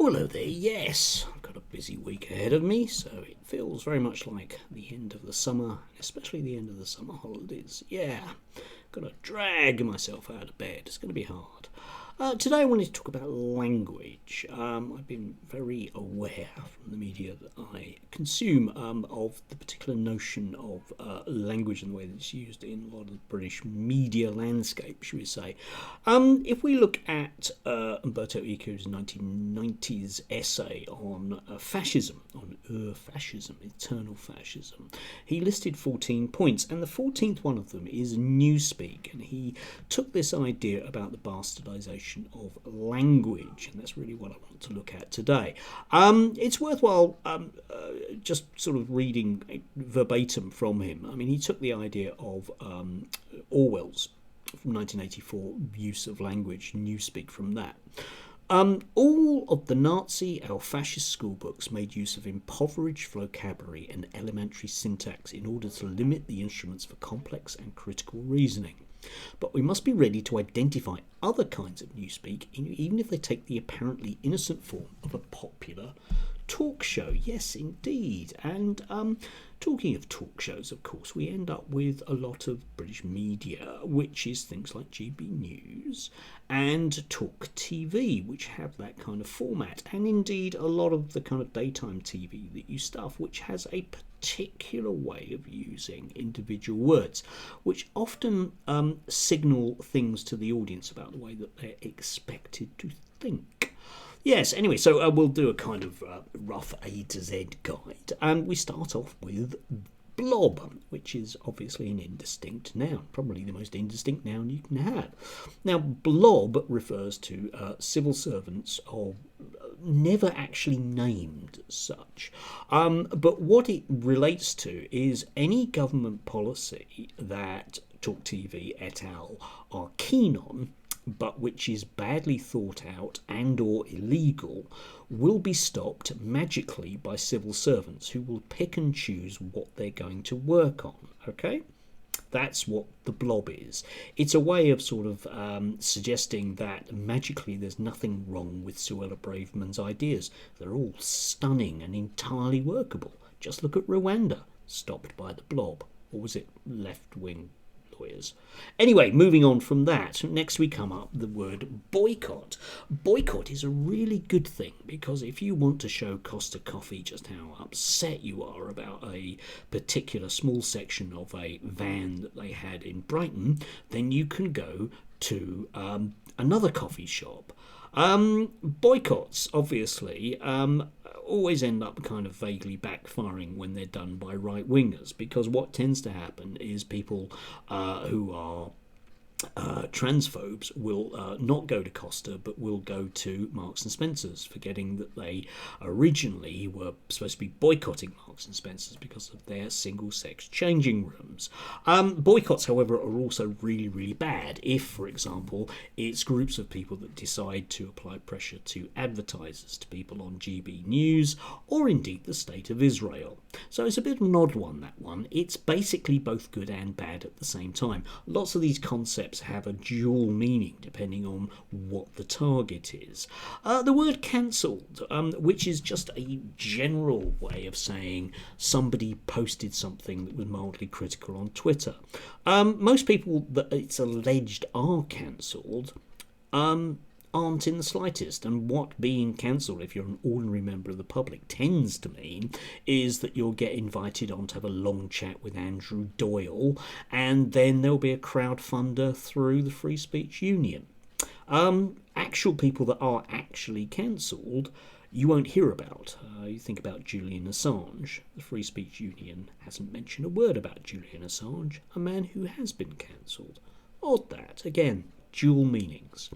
Hello there, yes. I've got a busy week ahead of me, so it feels very much like the end of the summer, especially the end of the summer holidays. Yeah, got to drag myself out of bed. It's going to be hard. Today I wanted to talk about language. I've been very aware from the media that I consume of the particular notion of language and the way that it's used in a lot of the British media landscape, should we say. If we look at Umberto Eco's 1990s essay on fascism, on fascism, eternal fascism, he listed 14 points, and the 14th one of them is newspeak, and he took this idea about the bastardization of language, and that's really what I want to look at today. It's worthwhile just sort of reading verbatim from him. I mean, he took the idea of Orwell's from 1984 use of language, newspeak, from that. All of the Nazi or fascist schoolbooks made use of impoverished vocabulary and elementary syntax in order to limit the instruments for complex and critical reasoning. But we must be ready to identify other kinds of newspeak, even if they take the apparently innocent form of a popular talk show. Yes, indeed. And talking of talk shows, of course, we end up with a lot of British media, which is things like GB News and Talk TV, which have that kind of format, and indeed a lot of the kind of daytime TV that you stuff, which has a particular way of using individual words, which often signal things to the audience about the way that they're expected to think. Yes, anyway, so we'll do a kind of rough A to Z guide. And we start off with Blob, which is obviously an indistinct noun, probably the most indistinct noun you can have. Now, Blob refers to civil servants of never actually named such. But what it relates to is any government policy that Talk TV et al. Are keen on, but which is badly thought out and or illegal, will be stopped magically by civil servants who will pick and choose what they're going to work on. Okay? That's what the Blob is. It's a way of sort of suggesting that magically there's nothing wrong with Suella Braverman's ideas. They're all stunning and entirely workable. Just look at Rwanda, stopped by the Blob. Or was it left-wing lawyers? Anyway, moving on from that, next we come up the word boycott. Boycott is a really good thing, because if you want to show Costa Coffee just how upset you are about a particular small section of a van that they had in Brighton, then you can go to another coffee shop. Boycotts, obviously, always end up kind of vaguely backfiring when they're done by right-wingers, because what tends to happen is people who are transphobes will not go to Costa, but will go to Marks and Spencer's, forgetting that they originally were supposed to be boycotting Marks and Spencer's because of their single-sex changing rooms. Boycotts, however, are also really, really bad if, for example, it's groups of people that decide to apply pressure to advertisers, to people on GB News, or indeed the State of Israel. So it's a bit of an odd one, that one. It's basically both good and bad at the same time. Lots of these concepts have a dual meaning depending on what the target is. The word cancelled, which is just a general way of saying somebody posted something that was mildly critical on Twitter. Most people that it's alleged are cancelled aren't in the slightest, and what being cancelled, if you're an ordinary member of the public, tends to mean is that you'll get invited on to have a long chat with Andrew Doyle, and then there'll be a crowdfunder through the Free Speech Union. Actual people that are actually cancelled you won't hear about. You think about Julian Assange. The Free Speech Union hasn't mentioned a word about Julian Assange, a man who has been cancelled. Odd that, again. Dual meanings.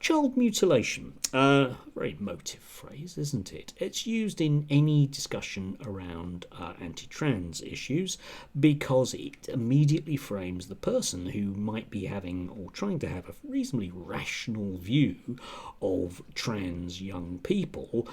Child mutilation. Very emotive phrase, isn't it? It's used in any discussion around anti-trans issues because it immediately frames the person who might be having or trying to have a reasonably rational view of trans young people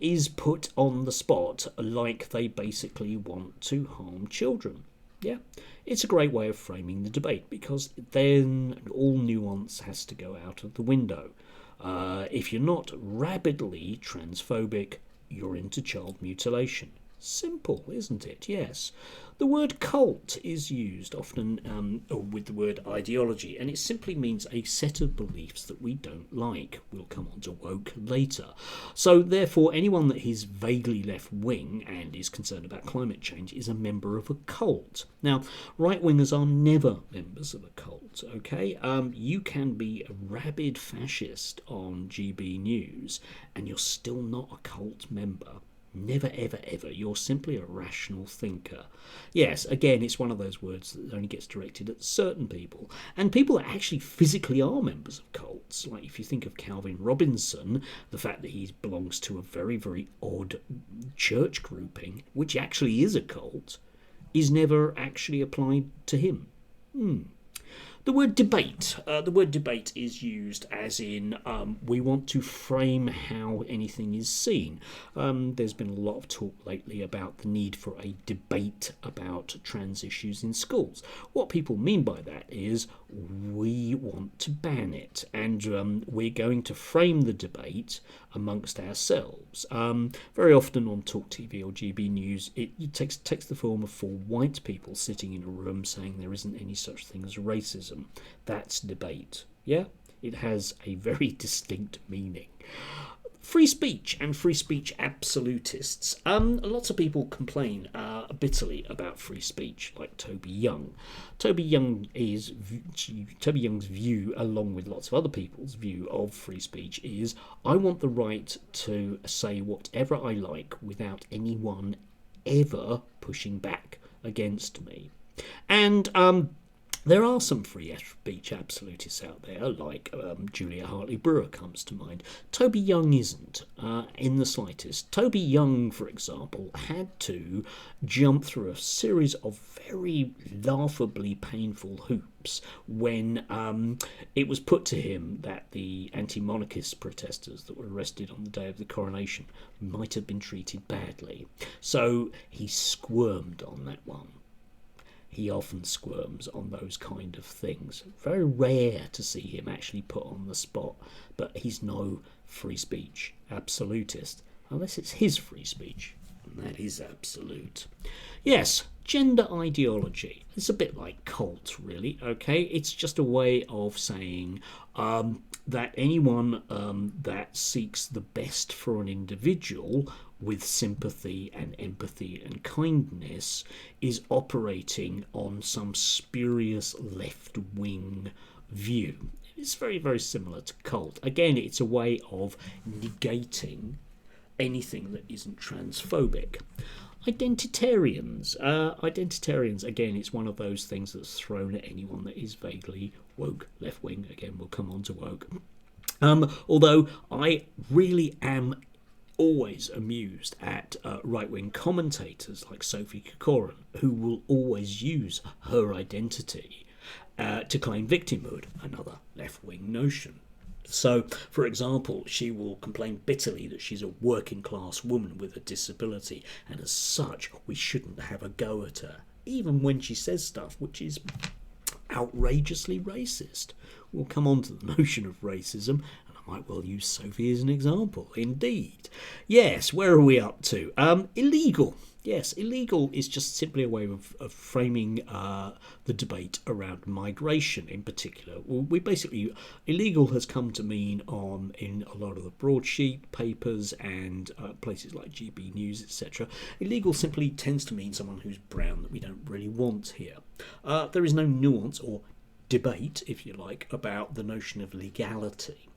is put on the spot like they basically want to harm children. Yeah, it's a great way of framing the debate because then all nuance has to go out of the window. If you're not rabidly transphobic, you're into child mutilation. Simple, isn't it? Yes. The word cult is used often with the word ideology, and it simply means a set of beliefs that we don't like. We'll come on to woke later. So, therefore, anyone that is vaguely left-wing and is concerned about climate change is a member of a cult. Now, right-wingers are never members of a cult, okay? You can be a rabid fascist on GB News, and you're still not a cult member. Never, ever, ever. You're simply a rational thinker. Yes, again, it's one of those words that only gets directed at certain people. And people that actually physically are members of cults. Like if you think of Calvin Robinson, the fact that he belongs to a very, very odd church grouping, which actually is a cult, is never actually applied to him. The word debate is used as in we want to frame how anything is seen. There's been a lot of talk lately about the need for a debate about trans issues in schools. What people mean by that is we want to ban it, and we're going to frame the debate amongst ourselves. Very often on Talk TV or GB News, it takes the form of 4 white people sitting in a room saying there isn't any such thing as racism. That's debate. Yeah? It has a very distinct meaning. Free speech and free speech absolutists. Lots of people complain bitterly about free speech, like Toby Young. Toby Young's view, along with lots of other people's view of free speech, is I want the right to say whatever I like without anyone ever pushing back against me. And there are some free speech absolutists out there, like Julia Hartley-Brewer comes to mind. Toby Young isn't, in the slightest. Toby Young, for example, had to jump through a series of very laughably painful hoops when it was put to him that the anti-monarchist protesters that were arrested on the day of the coronation might have been treated badly. So he squirmed on that one. He often squirms on those kind of things. Very rare to see him actually put on the spot, but he's no free speech absolutist, unless it's his free speech, and that is absolute. Yes, gender ideology. It's a bit like cult, really, okay? It's just a way of saying that anyone that seeks the best for an individual with sympathy and empathy and kindness is operating on some spurious left-wing view. It's very, very similar to cult. Again, it's a way of negating anything that isn't transphobic. Identitarians, again, it's one of those things that's thrown at anyone that is vaguely woke, left-wing. Again, we'll come on to woke. Although I really am always amused at right-wing commentators like Sophie Corcoran, who will always use her identity to claim victimhood, another left-wing notion. So, for example, she will complain bitterly that she's a working-class woman with a disability, and as such, we shouldn't have a go at her, even when she says stuff which is outrageously racist. We'll come on to the notion of racism, and I might well use Sophie as an example. Indeed. Yes, where are we up to? Illegal. Yes, illegal is just simply a way of framing the debate around migration in particular. We basically, illegal has come to mean in a lot of the broadsheet papers and places like GB News, etc. Illegal simply tends to mean someone who's brown that we don't really want here. There is no nuance or debate, if you like, about the notion of legality.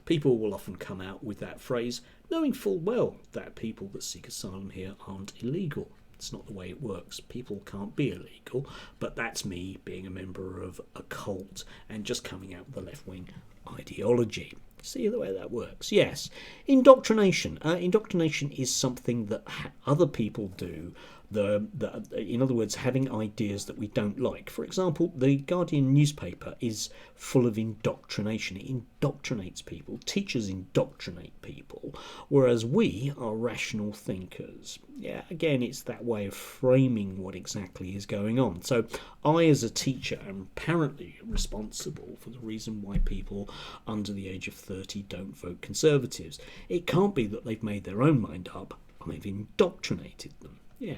People will often come out with that phrase, knowing full well that people that seek asylum here aren't illegal. It's not the way it works. People can't be illegal, but that's me being a member of a cult and just coming out with the left-wing ideology. See the way that works? Yes. Indoctrination. Indoctrination is something that other people do. In other words, having ideas that we don't like. For example, the Guardian newspaper is full of indoctrination. It indoctrinates people. Teachers indoctrinate people, whereas we are rational thinkers. Yeah, again, it's that way of framing what exactly is going on. So I, as a teacher, am apparently responsible for the reason why people under the age of 30 don't vote Conservatives. It can't be that they've made their own mind up. I've indoctrinated them. Yeah.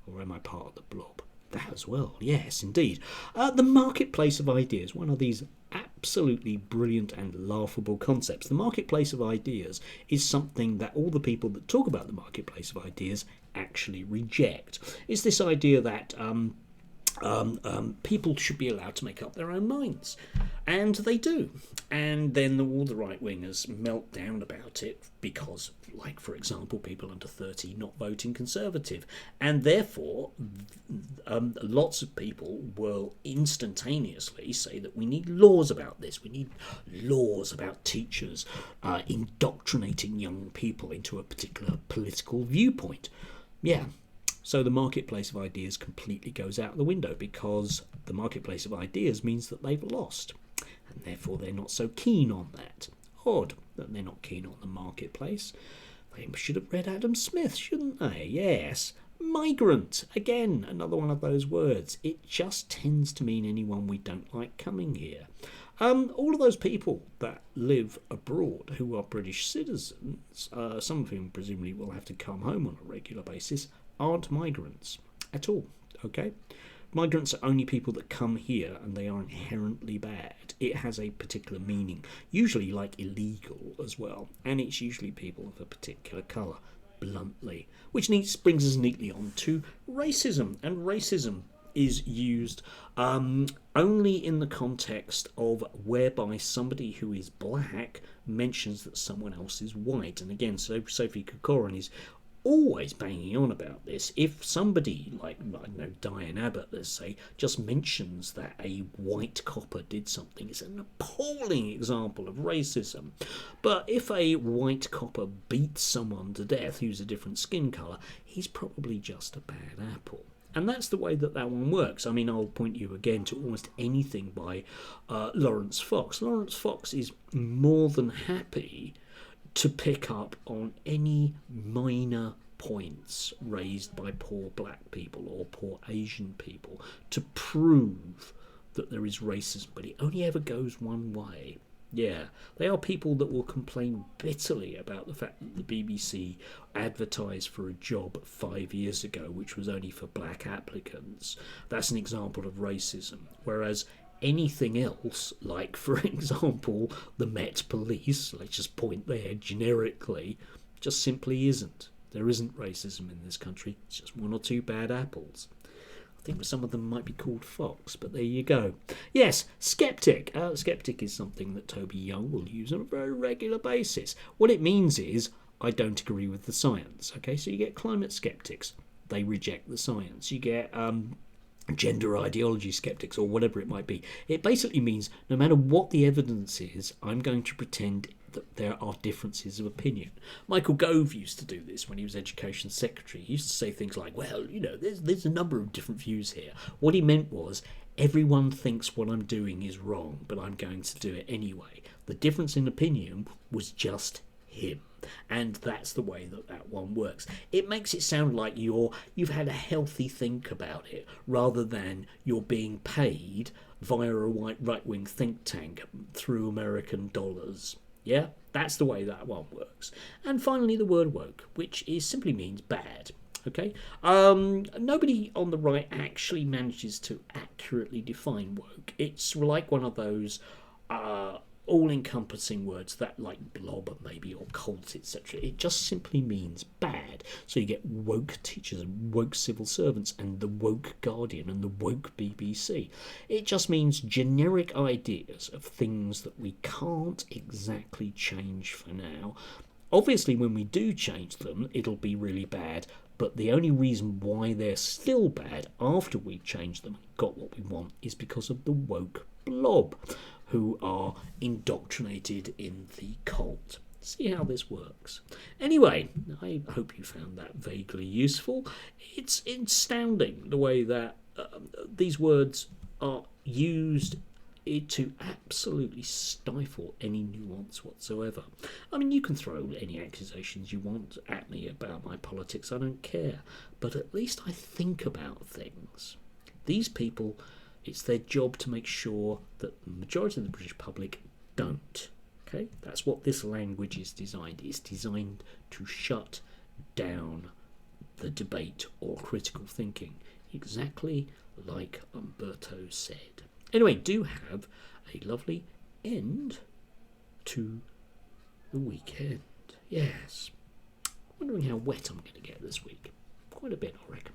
Or am I part of the blob? That as well, yes, indeed. The marketplace of ideas, one of these absolutely brilliant and laughable concepts. The marketplace of ideas is something that all the people that talk about the marketplace of ideas actually reject. It's this idea that people should be allowed to make up their own minds. And they do. And then all the right-wingers melt down about it because, like, for example, people under 30 not voting Conservative. And therefore, lots of people will instantaneously say that we need laws about this. We need laws about teachers indoctrinating young people into a particular political viewpoint. Yeah. So the marketplace of ideas completely goes out the window because the marketplace of ideas means that they've lost. And therefore they're not so keen on that. Odd that they're not keen on the marketplace. They should have read Adam Smith, shouldn't they? Yes. Migrant. Again, another one of those words. It just tends to mean anyone we don't like coming here. All of those people that live abroad who are British citizens, some of whom presumably will have to come home on a regular basis, aren't migrants at all, okay? Migrants are only people that come here and they are inherently bad. It has a particular meaning, usually like illegal as well, and it's usually people of a particular colour, bluntly, which brings us neatly on to racism. And racism is used only in the context of whereby somebody who is black mentions that someone else is white. And again, so Sophie Corcoran is always banging on about this. If somebody like, I don't know, Diane Abbott, let's say, just mentions that a white copper did something, it's an appalling example of racism. But if a white copper beats someone to death who's a different skin colour, he's probably just a bad apple. And that's the way that one works. I mean, I'll point you again to almost anything by Lawrence Fox. Lawrence Fox is more than happy to pick up on any minor points raised by poor black people or poor Asian people to prove that there is racism, but it only ever goes one way. Yeah, they are people that will complain bitterly about the fact that the BBC advertised for a job 5 years ago which was only for black applicants. That's an example of racism. Whereas anything else, like, for example, the Met Police, let's just point there generically, just simply isn't. There isn't racism in this country. It's just one or two bad apples. I think some of them might be called Fox, but there you go. Yes, skeptic. Skeptic is something that Toby Young will use on a very regular basis. What it means is, I don't agree with the science. Okay, so you get climate skeptics. They reject the science. You get gender ideology skeptics or whatever it might be. It basically means no matter what the evidence is, I'm going to pretend that there are differences of opinion. Michael Gove used to do this when he was Education Secretary. He used to say things like, well, you know, there's a number of different views here. What he meant was, everyone thinks what I'm doing is wrong, but I'm going to do it anyway. The difference in opinion was just him. And that's the way that one works. It makes it sound like you've had a healthy think about it, rather than you're being paid via a right-wing think tank through American dollars. Yeah, that's the way that one works. And finally, the word woke, which simply means bad. Okay, nobody on the right actually manages to accurately define woke. It's like one of those all-encompassing words that, like blob maybe, or cult, etc. It just simply means bad. So you get woke teachers and woke civil servants and the woke Guardian and the woke BBC. It just means generic ideas of things that we can't exactly change for now. Obviously, when we do change them, it'll be really bad, but the only reason why they're still bad after we've changed them and got what we want is because of the woke blob, who are indoctrinated in the cult. See how this works. Anyway, I hope you found that vaguely useful. It's astounding the way that these words are used to absolutely stifle any nuance whatsoever. I mean, you can throw any accusations you want at me about my politics, I don't care. But at least I think about things. These people, it's their job to make sure that the majority of the British public don't. Okay, that's what this language is designed. It's designed to shut down the debate or critical thinking, exactly like Umberto said. Anyway, do have a lovely end to the weekend. Yes. Wondering how wet I'm going to get this week. Quite a bit, I reckon.